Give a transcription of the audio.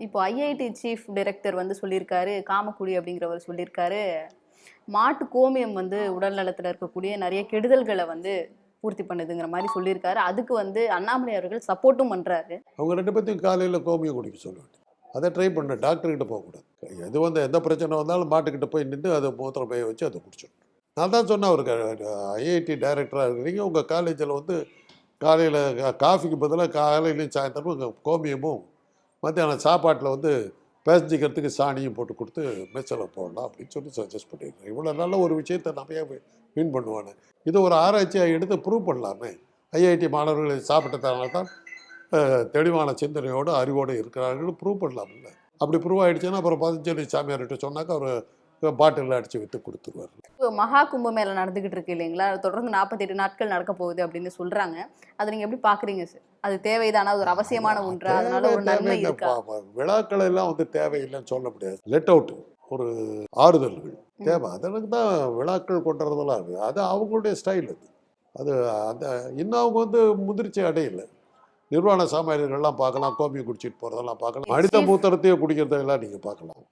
இப்போ IIT chief director வந்து சொல்லியிருக்காரு, காமக்குடி அப்படிங்கிறவர் சொல்லியிருக்காரு, மாட்டு கோமியம் வந்து உடல் நலத்துல இருக்கக்கூடிய நிறைய கெடுதல்கள வந்து பூர்த்தி பண்ணுதுங்கிற மாரி சொல்லியிருக்காரு. அதுக்கு வந்து அண்ணாமலை அவர்கள் சப்போர்ட்டும் பண்றாரு. அவங்க 2 பேத்தையும் காலையில் கோமியம் குடிக்க சொல்ல வேண்டியது. அதை ட்ரை பண்ண டாக்டர்கிட்ட போகக்கூடாது. எது வந்து எந்த பிரச்சனை வந்தாலும் மாட்டுக்கிட்ட போய் நின்று அதை மூத்திரம் பைய வச்சு அதை குடிச்சிடணும். நான் தான் சொன்னேன் அவருக்கு ஐஐடி டைரக்டராக இருக்கிறீங்க, உங்கள் காலேஜில் வந்து காலையில் காஃபிக்கு பதிலாக காலையிலையும் சாயந்தரமும் கோமியமும் மத்தியானம் சாப்பாட்டில் வந்து பேசஞ்சிக்கிறதுக்கு சாணியும் போட்டு கொடுத்து மெஸ்ஸில் போடலாம் அப்படின்னு சொல்லி சஜஸ்ட் பண்ணியிருக்கேன். இவ்வளோ நல்ல ஒரு விஷயத்தை நம்ம ஏன் மீன் பண்ணுவானே, இது ஒரு ஆராய்ச்சியாக எடுத்து ப்ரூவ் பண்ணலாமே. ஐஐடி மாணவர்களை சாப்பிட்டதுனால தான் தெளிவான சிந்தனையோடு அறிவோடு இருக்கிறார்கள் ப்ரூவ் பண்ணலாம்ல. அப்படி ப்ரூவ் ஆகிடுச்சுன்னா அப்புறம் பதஞ்சலி சாமியார்கிட்ட சொன்னாக்கா அவர் பாட்டிலில் அடித்து விற்று கொடுத்துருவார். இப்போ மகா கும்பமேளா நடந்துகிட்டு இருக்கு இல்லைங்களா? தொடர்ந்து 48 நாட்கள் நடக்க போகுது அப்படின்னு சொல்றாங்க. அதை நீங்க எப்படி பாக்குறீங்க சார்? அது தேவைதானா? அது ஒரு அவசியமான ஒன்றா? அதனால ஒரு நன்மை இருக்கா? விழாக்கள் எல்லாம் வந்து தேவையில்லைன்னு சொல்ல முடியாது. லெட் அவுட் ஒரு ஆறுதல்கள் தேவை. அதற்கு தான் விழாக்கள் கொண்டுறதெல்லாம் இருக்குது. அது அவங்களுடைய ஸ்டைல். அது அந்த இன்னும் அவங்க வந்து முதிர்ச்சி அடையலை. நிர்வாண சாமானியர்கள்லாம் பார்க்கலாம், கோமியம் குடிச்சிட்டு போகிறதெல்லாம் பார்க்கலாம், மனித மூத்திரத்தையே குடிக்கிறதெல்லாம் நீங்கள் பார்க்கலாம்.